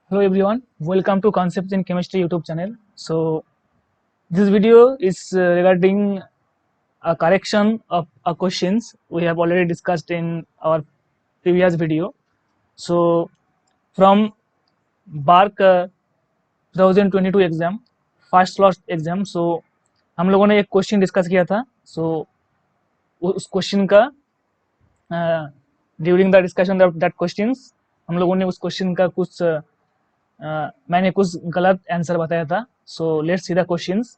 Hello everyone, welcome to Concepts in Chemistry YouTube channel. So this video is regarding a correction of questions we have already discussed in our previous video. So from BARC 2022 exam first slot exam, so हम लोगों ने एक question discuss किया था. सो उस question का during the discussion of that questions हम लोगों ने उस क्वेश्चन का कुछ मैंने कुछ गलत आंसर बताया था. So let's see the questions.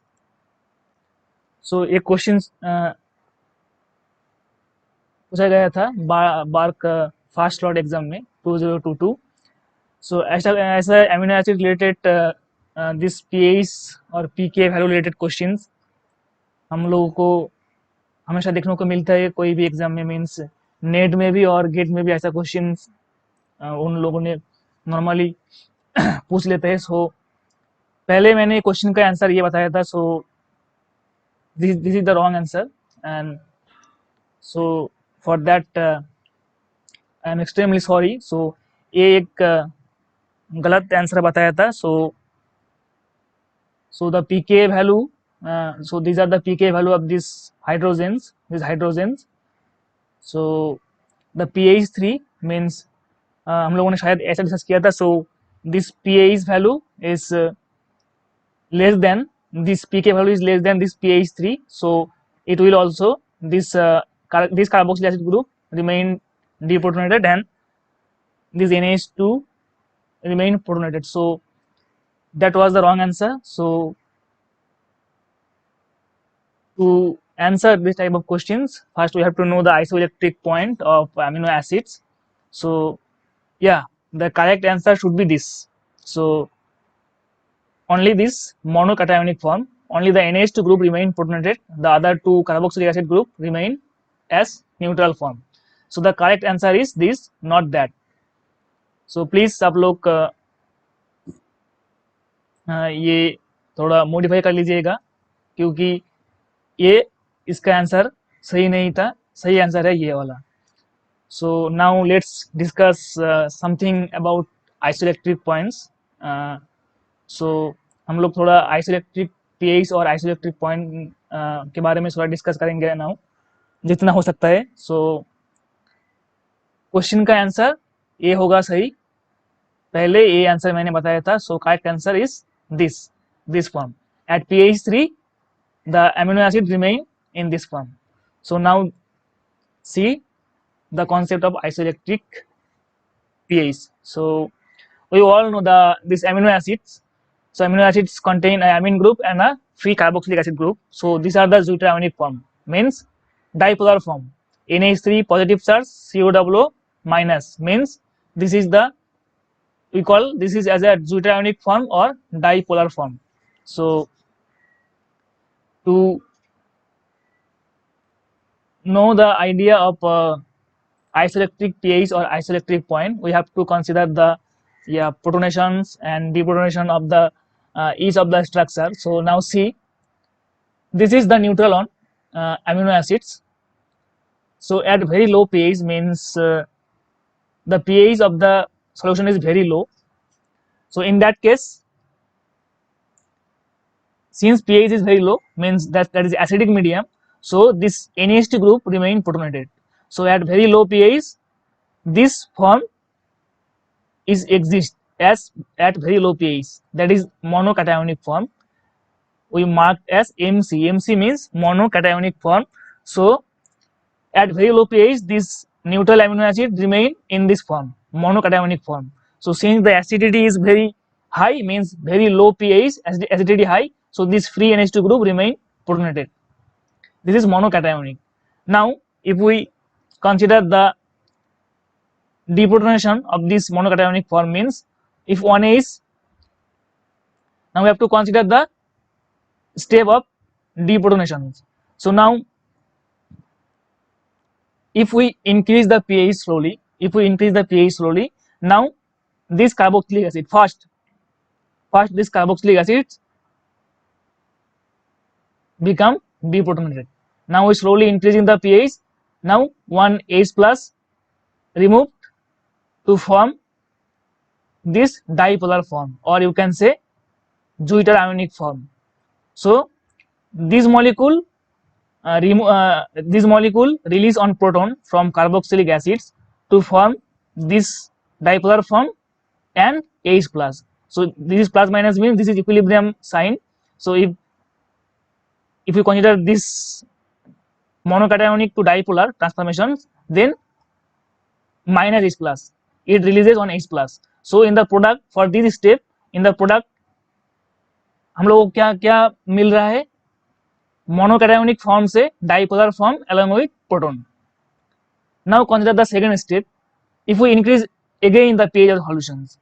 So एक क्वेश्चन पूछा गया था बार्क फर्स्ट स्लॉट एग्जाम में 2022. सो ऐसा amino acid related this pH और पीके वैल्यू रिलेटेड क्वेश्चंस हम लोगों को हमेशा देखने को मिलता है कोई भी एग्जाम में. मीन्स नेट में भी और गेट में भी ऐसा क्वेश्चन उन लोगों ने नॉर्मली पूछ लेते हैं. सो पहले मैंने क्वेश्चन का आंसर ये बताया था. सो this is the wrong answer, and so for that I am extremely sorry. So ये एक गलत आंसर बताया था. so the pK value, so these are the pK value of these hydrogens. So the pH 3 means हम लोगों ने शायद ऐसा डिस्कस किया था. So this pH value is less than this pK value is less than this pH 3. So it will also this carboxylic acid group remain deprotonated and this NH2 remain protonated. So that was the wrong answer. So to answer this type of questions, first we have to know the isoelectric point of amino acids. So yeah, the correct answer should be this. So only this monocationic form, only the NH2 group remain protonated, the other two carboxylic acid group remain as neutral form. So the correct answer is this, not that. So please सब लोग ये थोड़ा modify कर लीजिएगा क्योंकि ये इसका answer सही नहीं था. सही आंसर है ये वाला. So now let's discuss something about isoelectric points. So हम लोग थोड़ा आइसोइलेक्ट्रिक पीएच और आइसोइलेक्ट्रिक पॉइंट के बारे में थोड़ा डिस्कस करेंगे नाउ जितना हो सकता है. सो क्वेश्चन का आंसर ये होगा सही. पहले ये आंसर मैंने बताया था. So correct answer is this form. At pH 3 the amino acid remain in this form. So now see the concept of isoelectric pH. So we all know this amino acids. So amino acids contain an amine group and a free carboxylic acid group. So these are the deuterionic form, means dipolar form. NH3 positive charge, COOO minus, means this is the, we call this is as a deuterionic form or dipolar form. So to know the idea of isoelectric pH or isoelectric point, we have to consider the protonations and deprotonation of the each of the structure. So now see, this is the neutral on amino acids. So at very low pH means the pH of the solution is very low. So in that case, since pH is very low, means that is acidic medium, so this NH2 group remain protonated. So at very low pH, this form is exist as at very low pH, that is monocationic form. We marked as MC. MC means monocationic form. So at very low pH, this neutral amino acid remain in this form, monocationic form. So since the acidity is very high, means very low pH, acidity high, so this free NH2 group remain protonated. This is monocationic. Now if we consider the deprotonation of this monocationic form, means if one is, now we have to consider the step of deprotonation. So now if we increase the pH slowly, now this carboxylic acid, first this carboxylic acid become deprotonated. Now we slowly increasing the pH. Now one H plus removed to form this dipolar form, or you can say Juiter ionic form. So this molecule release on proton from carboxylic acids to form this dipolar form and H plus. So this is plus minus means this is equilibrium sign. So if you consider this monocationic to dipolar transformations, then minus H plus, it releases on H plus. So in the product, for this step, in the product हम लोगों को क्या क्या मिल रहा है, monocationic form से dipolar form along with proton. Now consider the second step. If we increase again the pH of the solutions,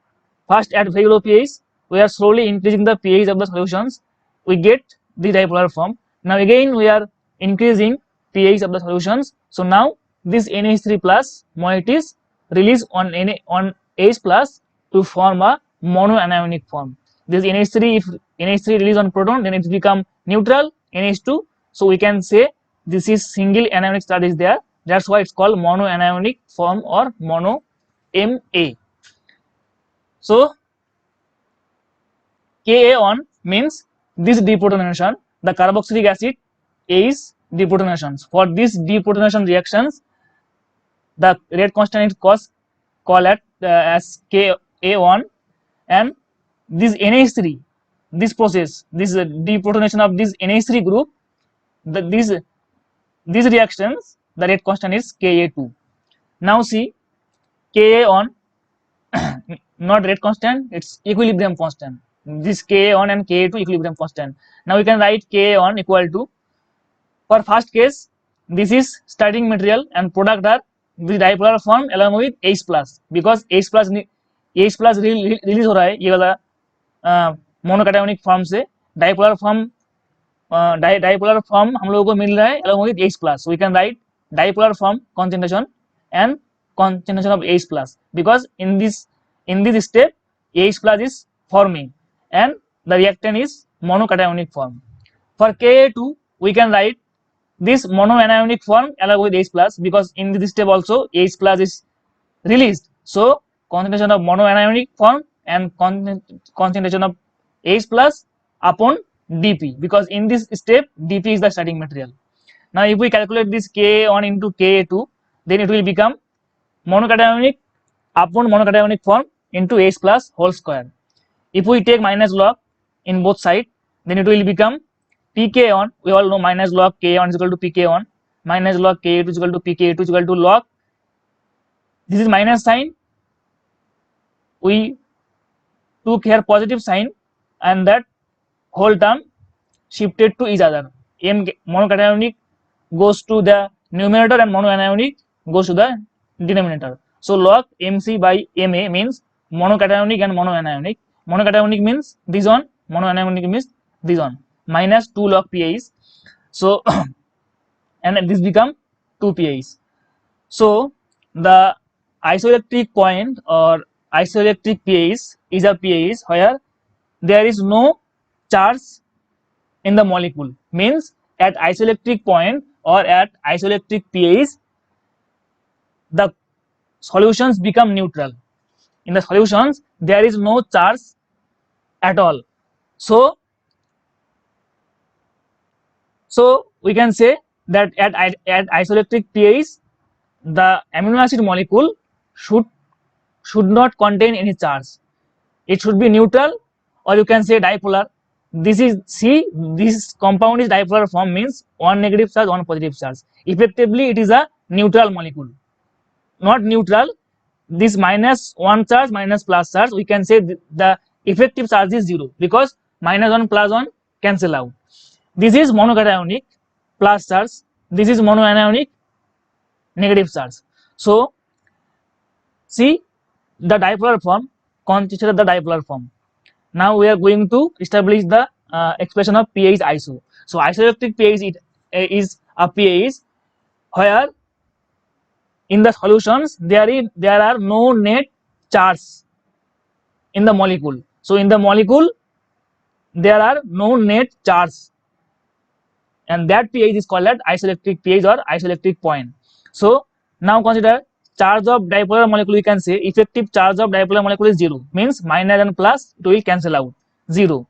first at very low pH, we are slowly increasing the pH of the solutions, we get the dipolar form. Now again we are increasing pH of the solutions. So now this NH3 plus moieties release on H plus to form a monoanionic form. This NH3, if NH3 release on proton, then it become neutral NH2. So we can say this is single anionic charge is there. That's why it's called monoanionic form or mono MA. So Ka means this deprotonation, the carboxylic acid is deprotonations. For this deprotonation reactions, the rate constant is called as Ka1, and this NH3, this process, this deprotonation of this NH3 group, these reactions, the rate constant is Ka2. Now see, Ka1 not rate constant, it's equilibrium constant. This Ka1 and Ka2 equilibrium constant. Now we can write Ka1 equal to, for first case, this is starting material and product are the dipolar form along with H plus, because H plus release हो रहा है ये वाला मोनोकैटायोनिक form से dipolar form हम लोगों को मिल रहा है along with H plus. So we can write dipolar form concentration and concentration of H plus, because in this step H plus is forming and the reactant is monocationic form. For Ka2 we can write this monoanionic form along with H plus, because in this step also H plus is released. So concentration of monoanionic form and concentration of H plus upon dP, because in this step dP is the starting material. Now if we calculate this Ka1 into Ka2, then it will become monocationic upon monocationic form into H plus whole square. If we take minus log in both sides, then it will become pK1. We all know minus log Ka1 is equal to pK1, minus log Ka2 is equal to pK2 is equal to log, this is minus sign, we took here positive sign, and that whole term shifted to each other. Monocationic goes to the numerator and monoanionic goes to the denominator. So log MC by Ma means monocationic and monoanionic. Monocationic means this one, monoanionic means this one, minus 2 log PAs. So and this become 2 PAs. So the isoelectric point or isoelectric PAs is a PAs where there is no charge in the molecule, means at isoelectric point or at isoelectric PAs the solutions become neutral. In the solutions there is no charge at all. So we can say that at isoelectric PAs the amino acid molecule should not contain any charge. It should be neutral, or you can say dipolar. This is, see, this compound is dipolar form, means one negative charge, one positive charge. Effectively it is a neutral molecule. Not neutral, this minus one charge minus plus charge, we can say the effective charge is 0, because minus 1 plus 1 cancel out. This is monocationic plus charge, this is monoanionic negative charge. So see the dipolar form, consider the dipolar form. Now we are going to establish the expression of pH iso. So isoelectric pH is a pH where in the solutions there are no net charge in the molecule. So in the molecule there are no net charge, and that pH is called as isoelectric pH or isoelectric point. So now consider charge of dipolar molecule, we can say effective charge of dipolar molecule is 0, means minus and plus it will cancel out 0.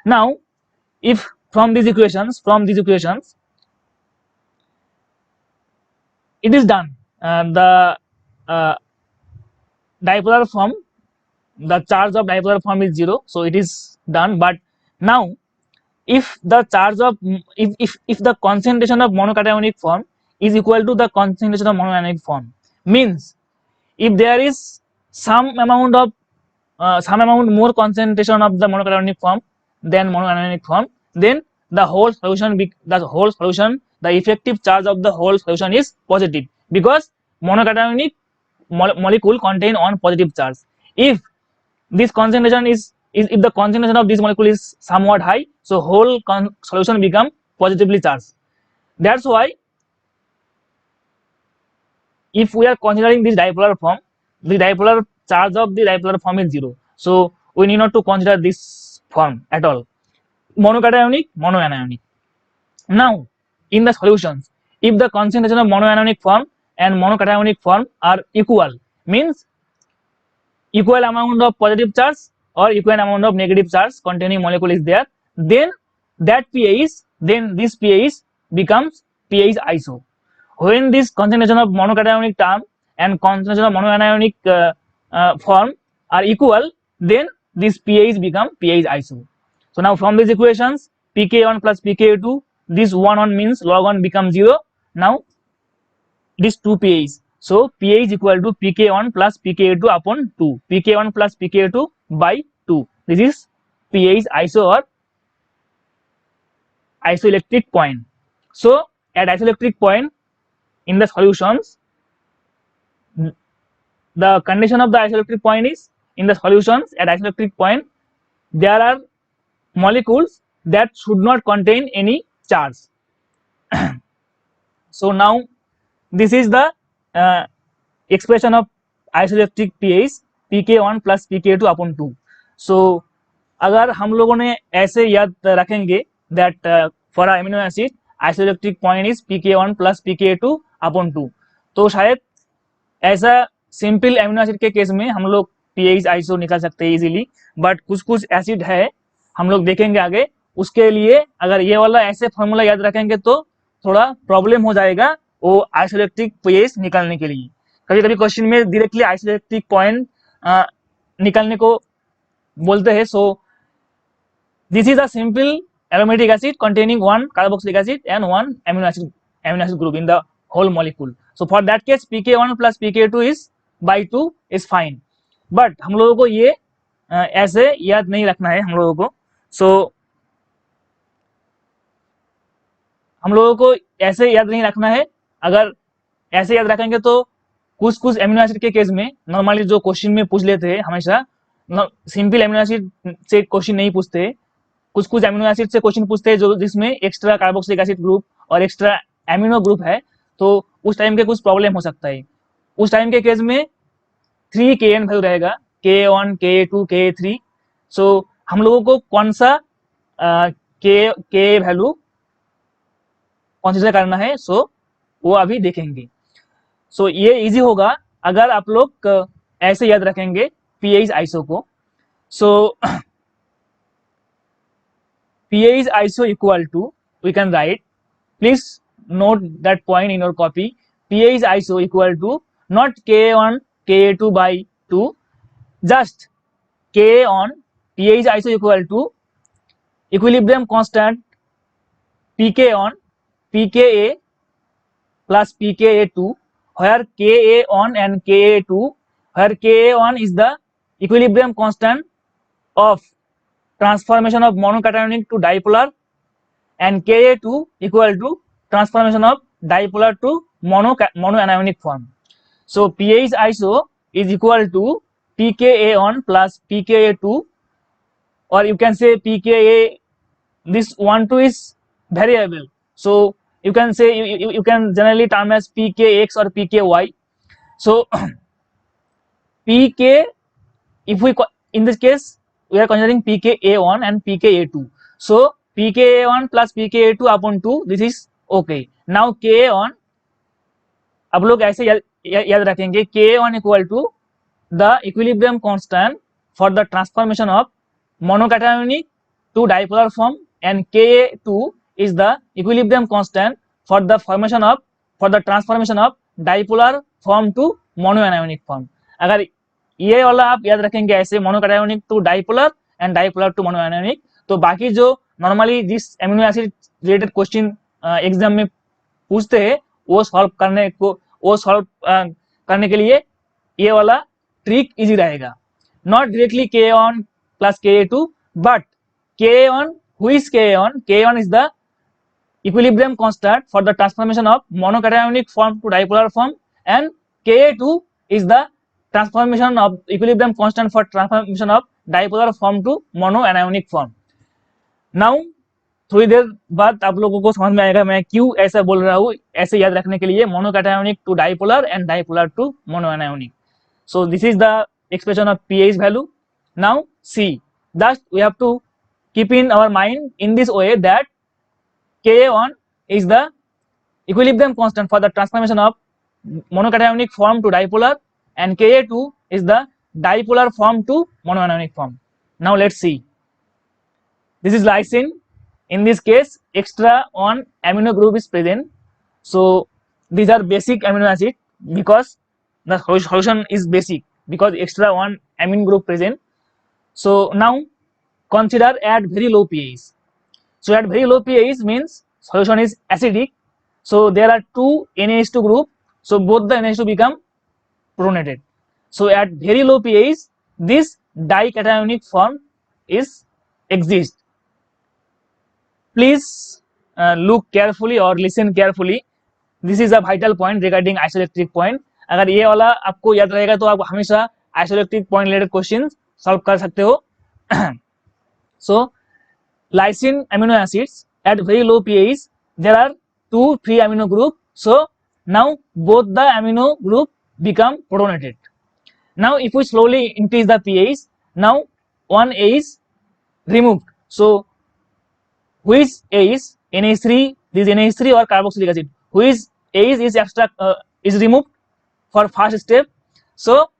Now if from these equations it is done, the dipolar form, the charge of dipolar form is 0, so it is done. But now if the charge of if the concentration of monocationic form is equal to the concentration of monoanionic form, means if there is some amount more concentration of the monocationic form than monoanionic form, then the whole solution the effective charge of the whole solution is positive, because monocationic molecule contain one positive charge. If this concentration is if the concentration of this molecule is somewhat high, so whole solution become positively charged. That's why if we are considering this dipolar form, the dipolar charge of the dipolar form is 0, so we need not to consider this form at all, monocationic, monoanionic. Now in the solutions, if the concentration of monoanionic form and monocationic form are equal, means equal amount of positive charge or equal amount of negative charge containing molecule is there, then this pH becomes pH iso. When this concentration of monocationic term and concentration of monoanionic form are equal, then this pH become pH iso. So now from these equations, pK1 plus pK2, this 1 means log 1 becomes 0. Now this 2 pH, so pH equal to pK1 plus pK2 upon 2, pK1 plus pK2 by 2. This is pH iso or isoelectric point. So at isoelectric point in the solutions, the condition of the isoelectric point is, in the solutions at isoelectric point there are molecules that should not contain any charge. So now this is the expression of isoelectric pH pK1 plus pK2 upon 2. So अगर हम लोगों ने ऐसे याद रखेंगे that for amino acid isoelectric point is pK1 plus pK2 upon 2, तो शायद ऐसा सिंपल एमिनो एसिड के केस में हम लोग pH आइसो निकाल सकते हैं इजीली, बट कुछ एसिड है हम लोग देखेंगे आगे, उसके लिए अगर ये वाला ऐसे फॉर्मूला याद रखेंगे तो थोड़ा प्रॉब्लम हो जाएगा वो आइसोइलेक्ट्रिक pH निकालने के लिए। कभी कभी क्वेश्चन में डायरेक्टली आइसोइलेक्ट्रिक पॉइंट निकालने को बोलते हैं। So this is a simple aromatic acid containing one carboxylic acid and one amino acid group in the whole molecule. So for that case pK1 plus pK2 is by 2 is fine, but हम लोगों को ये ऐसे याद नहीं रखना है हम लोगों को। So हम लोगों को ऐसे याद नहीं रखना है, अगर ऐसे याद रखेंगे तो कुछ एमिनो एसिड के केस में नॉर्मली जो क्वेश्चन में पूछ लेते हैं हमेशा सिंपल एमिनो एसिड से क्वेश्चन नहीं पूछते, कुछ एमिनो एसिड से क्वेश्चन पूछते हैं जो जिसमें एक्स्ट्रा कार्बोक्सिलिक एसिड ग्रुप और एक्स्ट्रा एमिनो ग्रुप है, तो उस टाइम के कुछ प्रॉब्लम हो सकता है। उस टाइम के केस में 3 Kn वैल्यू रहेगा, Ka1 Ka2 Ka3। सो हम लोगों को कौन सा K वैल्यू कंसीडर करना है, सो वो अभी देखेंगे। सो ये इजी होगा अगर आप लोग ऐसे याद रखेंगे pH आइसो को। सो pH iso equal to, we can write, please note that point in your copy, pH iso equal to not Ka1 Ka2 by 2, just K on pH iso equal to equilibrium constant pK on pKa plus pKa2, where Ka1 and Ka2, where Ka1 is the equilibrium constant of transformation of monocationic to dipolar and Ka2 equal to transformation of dipolar to monoanionic form. So pH iso is equal to pKa1 plus pKa2, or you can say pKa, this 1 2 is variable, so you can say you can generally term as pKx or pKy. So pK, if we in this case we are considering pKa1 and pKa2, so pKa1 plus pKa2 upon 2, this is okay. Now Ka1 आप लोग ऐसे याद रखेंगे Ka1 equal to the equilibrium constant for the transformation of monocationic to dipolar form, and Ka2 is the equilibrium constant for the transformation of dipolar form to monoanionic form. अगर ये वाला आप याद रखेंगे ऐसे monocationic to dipolar and dipolar to monoanionic, तो बाकी जो नॉर्मली जिस amino acid related question exam में पूछते हैं वो सॉल्व करने के लिए ये वाला ट्रिक इजी रहेगा. Not directly Ka1 plus Ka2 but Ka1, who is Ka1? Ka1 is the equilibrium constant for the transformation of monocationic form to dipolar form, and Ka2 is the transformation of equilibrium constant for transformation of dipolar form to monoanionic form. Now थोड़ी देर बाद आप लोगों को समझ में आएगा मैं क्यों ऐसा बोल रहा हूँ. ऐसे याद रखने के लिए monocationic to dipolar and dipolar to monoanionic. So this is the expression of pH value. Now see, thus we have to keep in our mind in this way that Ka1 is the equilibrium constant for the transformation of monocationic form to dipolar, and Ka2 is the dipolar form to monoanionic form. Now let's see. This is lysine. In this case, extra one amino group is present. So these are basic amino acid because the solution is basic because extra one amino group present. So now consider at very low pH. So at very low pH means solution is acidic. So there are two NH2 group. So both the NH2 become protonated. So at very low pH, this dicationic form exists. Please look carefully or listen carefully. This is a vital point regarding isoelectric point. अगर ये वाला आपको याद रहेगा तो आप हमेशा isoelectric point related questions solve कर सकते हो. So lysine amino acids at very low pH, there are two free amino group. So now both the amino group become protonated. Now if we slowly increase the pH, now one is removed. So which is NH3, this NH3 or carboxylic acid, which is removed for first step. So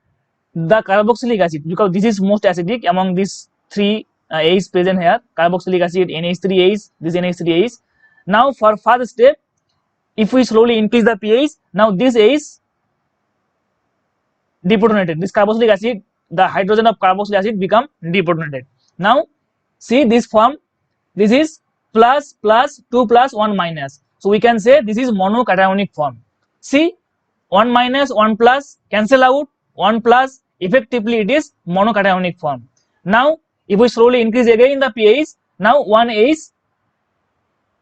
the carboxylic acid, because this is most acidic among these three A's present here, carboxylic acid, NH3A's, this NH3A's. Now for first step, if we slowly increase the pH, now this is deprotonated. This carboxylic acid, the hydrogen of carboxylic acid become deprotonated. Now see this form, this is plus plus 2 plus 1 minus. So we can say this is monocationic form. See, 1 minus 1 plus cancel out, 1 plus, effectively it is monocationic form. Now if we slowly increase again the pH, now 1 is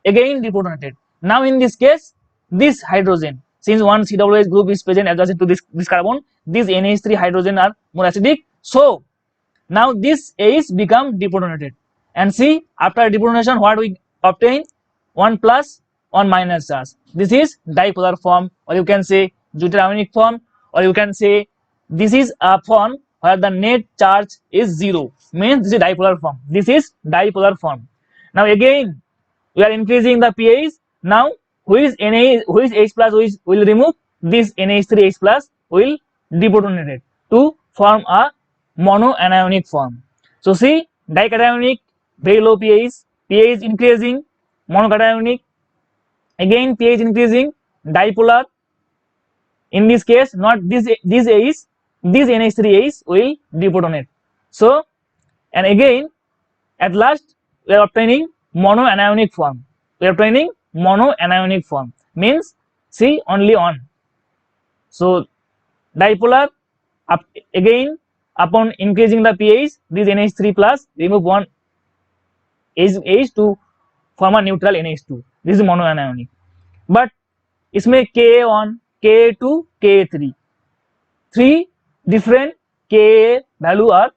again deprotonated. Now in this case, this hydrogen, since one COOH group is present adjacent to this carbon, these NH3 hydrogen are more acidic. So now this A's become deprotonated. And see, after deprotonation, what we obtain? 1 plus 1 minus charge. This is dipolar form, or you can say deuteramionic form, or you can say this is a form where the net charge is 0. Means this is dipolar form. This is dipolar form. Now again, we are increasing the pH. Now who is H plus will remove? This NH3H plus will deprotonate to form a monoanionic form. So see, dicationic, very low pH, pH increasing, monocationic, again pH increasing, dipolar. In this case, not this A's, this NH3A's will deprotonate. So, and again, at last, we are obtaining monoanionic form. We are obtaining monoanionic form. Means, see, only one. So, dipolar, again, upon increasing the pH, this NH3 plus, remove one H to form a neutral NH2. This is monoanionic. But इसमें Ka1, Ka2, Ka3, three different Ka value are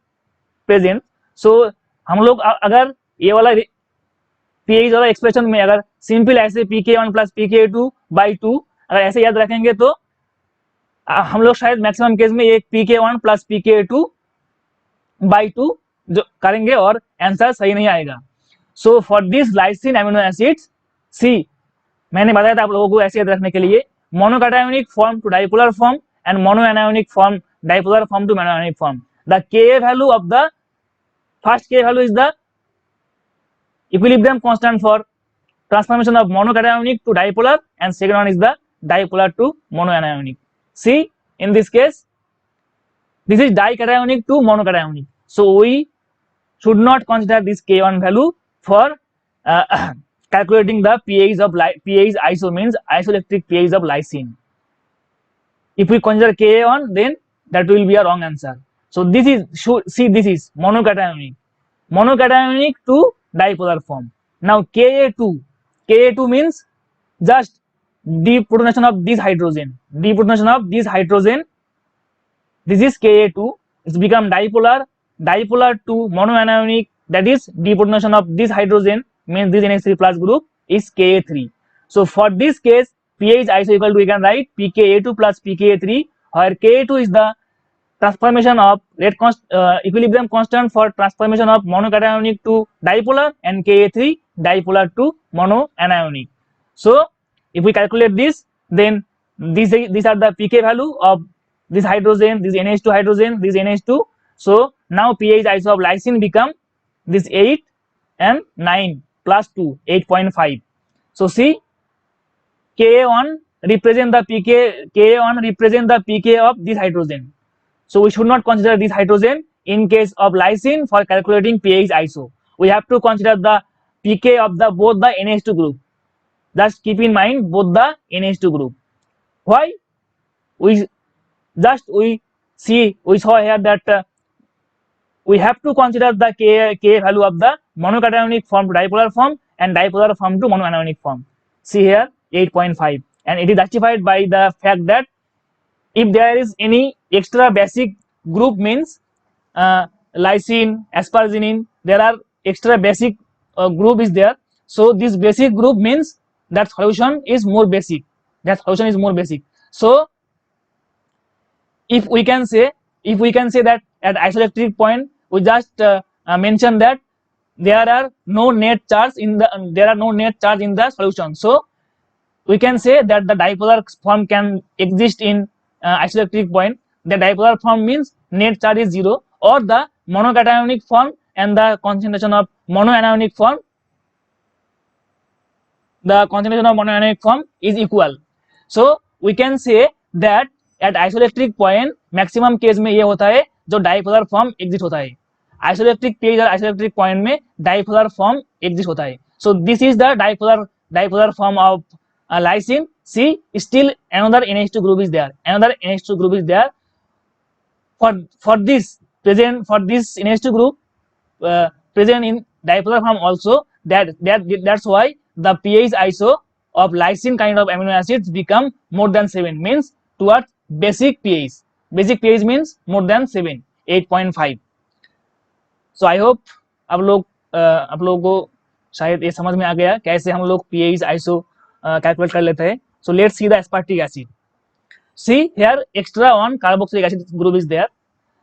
present. So हम लोग अगर ये वाला pH वाला expression में अगर simple ऐसे pK1 प्लस pK2 बाई 2 अगर ऐसे याद रखेंगे तो हम लोग शायद मैक्सिमम केस में एक pK1 प्लस pK2 बाई 2 जो करेंगे और आंसर सही नहीं आएगा. So for this lysine amino acids, see मैंने बताया था आप लोगों को ऐसे याद रखने के लिए, monocationic form to dipolar form and monoanionic form, dipolar form to monoanionic form. The Ka value of the first Ka value is the equilibrium constant for transformation of monocationic to dipolar, and second one is the dipolar to monoanionic. See, in this case, this is dicationic to monocationic. So we should not consider this K1 value for calculating the pH of pH iso, means isoelectric pH of lysine. If we consider Ka1, then that will be a wrong answer. So this is, see, this is monocationic to dipolar form. Now Ka2 means just deprotonation of this hydrogen. This is Ka2. It's become dipolar to monoanionic, that is deprotonation of this hydrogen, means this NH3 plus group is Ka3. So for this case, pH iso equal to, we can write pKa2 plus pKa3, where Ka2 is the transformation of equilibrium constant for transformation of monocationic to dipolar, and Ka3 dipolar to monoanionic. So if we calculate this, then these are the pK value of this hydrogen, this NH2 hydrogen, this NH2. So now pH iso of lysine become this 8 and 9 plus 2, 8.5. So see, Ka1 represent the pK of this hydrogen. So we should not consider this hydrogen in case of lysine for calculating pH iso. We have to consider the pK of both the NH2 group. Just keep in mind both the NH2 group. Why? We saw here that we have to consider the K value of the monocationic form to dipolar form and dipolar form to monoanionic form. See here 8.5, and it is justified by the fact that if there is any extra basic group, means lysine, asparagine, there are extra basic group is there. So this basic group means that solution is more basic. So if we can say that at isoelectric point, we just mention that there are no net charge in the solution. So we can say that the dipolar form can exist in isoelectric point. The dipolar form means net charge is 0, or the monocationic form and the concentration of monoanionic form is equal. So we can say that at isoelectric point maximum case में ये होता है जो dipolar form exist होता है. Isoelectric pH और isoelectric point में dipolar form exist होता है. So this is the dipolar form of lysine. See, still another NH2 group is there. For this NH2 group present in dipolar form also. That's why the pH iso of lysine kind of amino acids become more than 7, means towards basic pH. Basic pH means more than 7, 8.5. So I hope आप लोगों को शायद ये समझ में आ गया कैसे हम लोग pH iso calculate कर लेते हैं. So let's see the aspartic acid. See here extra one carboxylic acid group is there.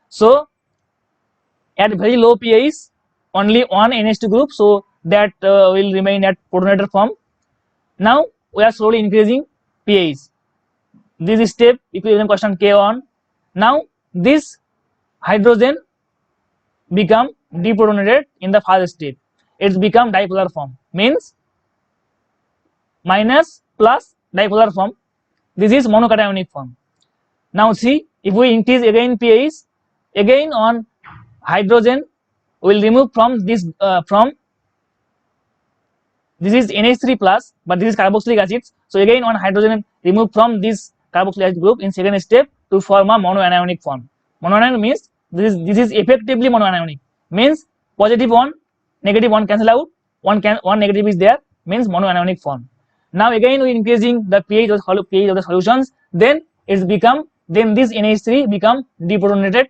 So at very low pH only one NH2 group, so that will remain at protonated form. Now we are slowly increasing pH. This step equilibrium constant K1. Now this hydrogen become deprotonated in the first step. It's become dipolar form, means minus plus dipolar form. This is monocationic form. Now see, if we increase again pH, again on hydrogen will remove from this this is NH3 plus, but this is carboxylic acids. So again on hydrogen remove from this carboxylic acid group in second step to form a monoanionic form. Monoanionic means this is effectively monoanionic, means positive one, negative one cancel out, one negative is there, means monoanionic form. Now again we increasing the pH of the solutions, then it's become, then this NH3 become deprotonated.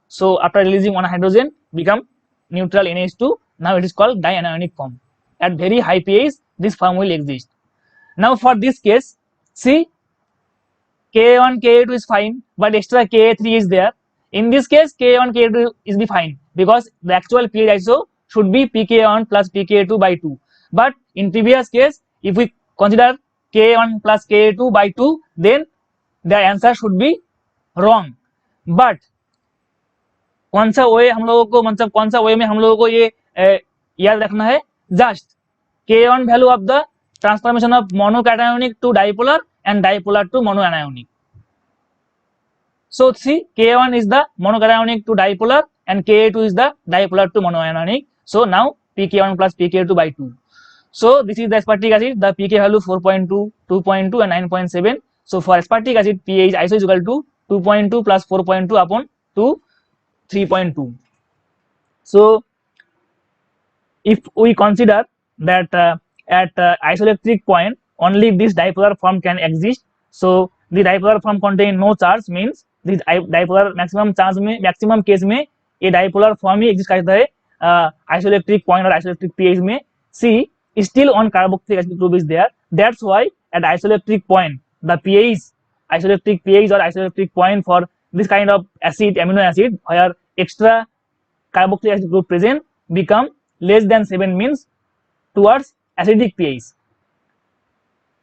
So after releasing one hydrogen become neutral NH2. Now it is called dianionic form. At very high pH this form will exist. Now for this case, see, Ka1 Ka2 is fine, but extra Ka3 is there. In this case Ka1 Ka2 is be fine because the actual pH iso should be pK1 plus pK2 by 2. But in previous case, if we consider K1 plus K2 by 2, then the answer should be wrong, but कौन सा वे हम लोगों को, मतलब कौन सा वे में हम लोगों को ये याद रखना है, just K1 value of the transformation of monocationic to dipolar and dipolar to monoanionic. So see, K1 is the monocationic to dipolar and Ka2 is the dipolar to monoanionic. So now pK1 plus pK2 by 2. So this is the aspartic acid, the pK value 4.2, 2.2 and 9.7. So for aspartic acid, pH iso is equal to 2.2 plus 4.2 upon 2, 3.2. So if we consider that at isoelectric point only this dipolar form can exist, so the dipolar form contain no charge, means this dipolar maximum charge में, maximum case में ये dipolar form ही exist करता है isoelectric point और isoelectric pH में. See, still one carboxylic acid group is there. That's why at isoelectric point the pH, isoelectric pH or isoelectric point for this kind of acid, amino acid, where extra carboxylic acid group present become less than 7, means towards acidic pH.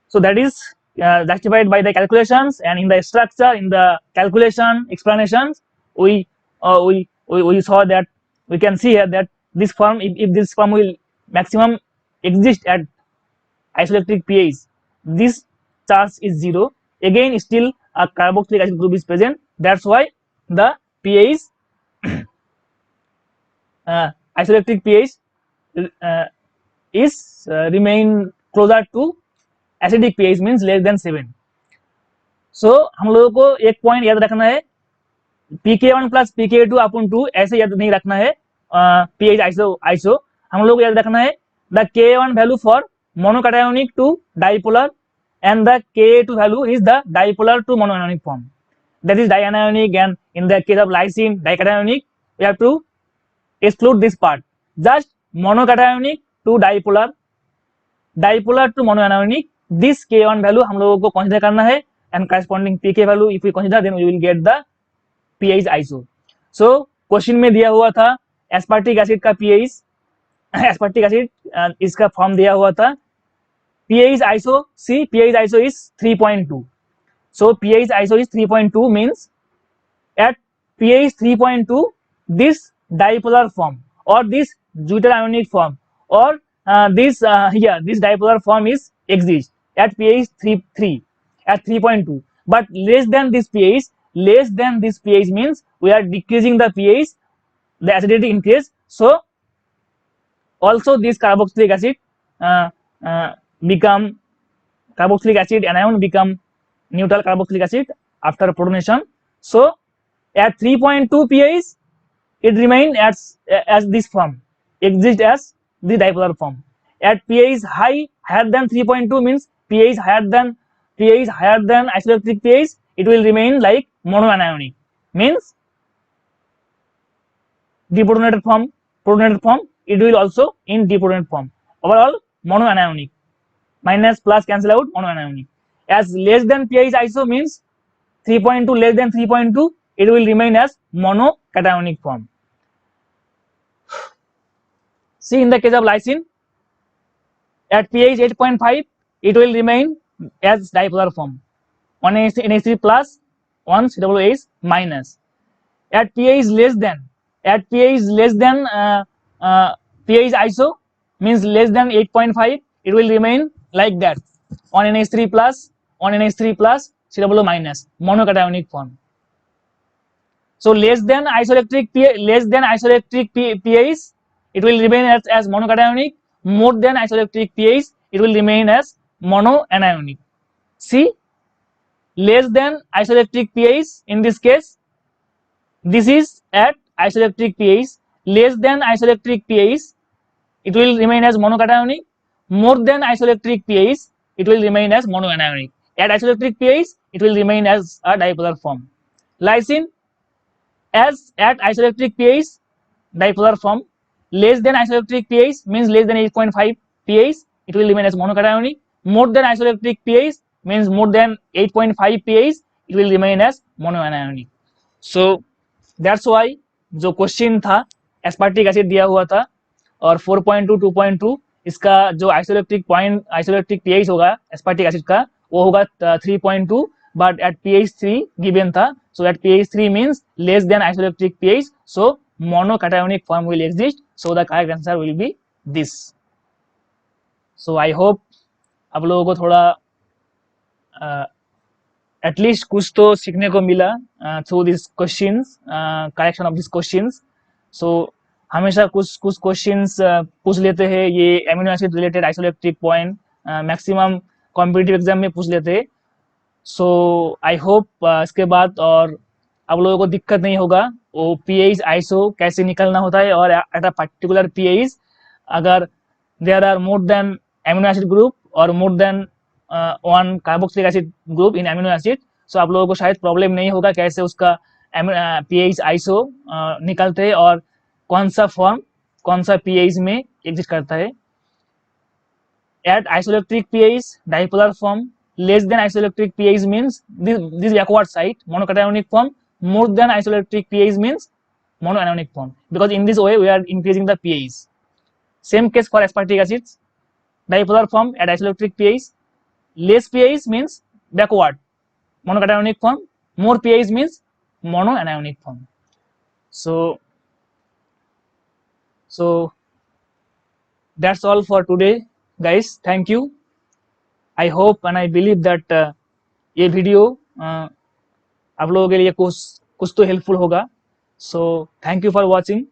So that is justified by the calculations, and in the structure, in the calculation explanations, we saw that we can see here that this form, if this form will maximum exist at isoelectric pH, this charge is 0. Again, still a carboxylic acid group is present. That's why the pH isoelectric pH is remain closer to acidic pH, means less than 7. So हम लोगों को एक point याद रखना है, pK1 plus pK2 upon 2 ऐसे याद नहीं रखना है pH iso. हम लोग को याद रखना है the K1 value for monocationic to dipolar and the Ka2 value is the dipolar to monoanionic form, that is dianionic, and in the case of lysine dicationic we have to exclude this part. Just monocationic to dipolar, dipolar to monoanionic, this K1 value हम लोगों को consider करना है, and corresponding pK value if we consider, then we will get the pH iso. So question में दिया हुआ था aspartic acid का pH, एस्पार्टिक एसिड इसका फॉर्म दिया हुआ था pH iso. See, pH iso is 3.2. So pH iso is 3.2, means at pH 3.2 this dipolar form or this deuterionic form or this dipolar form is exists at pH 3 at 3.2, but less than this pH means we are decreasing the pH, the acidity increase. So also this carboxylic acid become carboxylic acid anion become neutral carboxylic acid after protonation. So at 3.2 pH it remain as this form, exist as the dipolar form. At pH higher than 3.2 means pH higher than isoelectric pH, it will remain like monoanionic, means deprotonated form, protonated form, it will also in deprotonated form. Overall monoanionic, minus plus cancel out, monoanionic. As less than pH iso means 3.2 less than 3.2, it will remain as monocationic form. See, in the case of lysine at pH 8.5 it will remain as dipolar form, 1 NH3 plus 1 COOH minus. At pH less than pH iso means less than 8.5, it will remain like that, 1 NH3 plus COO minus, monocationic form. So less than isoelectric pH it will remain as monocationic, more than isoelectric pH it will remain as monoanionic. See, less than isoelectric pH in this case, this is at isoelectric pH, less than isoelectric pH it will remain as monocationic, more than isoelectric pH it will remain as monoanionic. At isoelectric pH it will remain as a dipolar form. Lysine as at isoelectric pH dipolar form, less than isoelectric pH means less than 8.5 pH, it will remain as monocationic, more than isoelectric pH means more than 8.5 pH, it will remain as monoanionic. So that's why जो question था aspartic acid दिया हुआ था और 4.2 2.2 इसका जो isoelectric pH होगा aspartic acid का वो होगा 3.2, but at pH 3 given था, so at pH 3 means less than isoelectric pH, so monocationic form will exist, so the correct answer will be this. So I hope आप लोगों को थोड़ा at least कुछ तो सीखने को मिला through this questions, correction of this questions. So हमेशा कुछ कुछ क्वेश्चंस पूछ लेते हैं ये amino acid related isoelectric point, maximum competitive exam में पूछ लेते हैं. सो आई होप इसके बाद और आप लोगों को दिक्कत नहीं होगा वो पीएच आइसो कैसे निकलना होता है, और एट अ पर्टिकुलर पीएच अगर there are more than amino acid group और more than one carboxylic acid group in amino acid, so आप लोगों को शायद प्रॉब्लम नहीं होगा कैसे उसका पीएच आइसो निकलते हैं और कौन सा फॉर्म कौन सा पीएच में एग्जिस्ट करता है. At isoelectric pH, dipolar form. Less than isoelectric pH means this backward side, monocationic form. More than isoelectric pH means monoanionic form. Because in this way we are increasing the pH. Same case for aspartic acids. Dipolar form at isoelectric pH. Less pH means backward, monocationic form. More pH means monoanionic form. So that's all for today, guys. Thank you. I hope and I believe that ये video आप लोगों के लिए कुछ तो helpful होगा. So thank you for watching.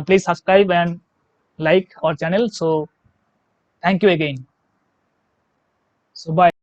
Please subscribe and like our channel. So thank you again. So bye.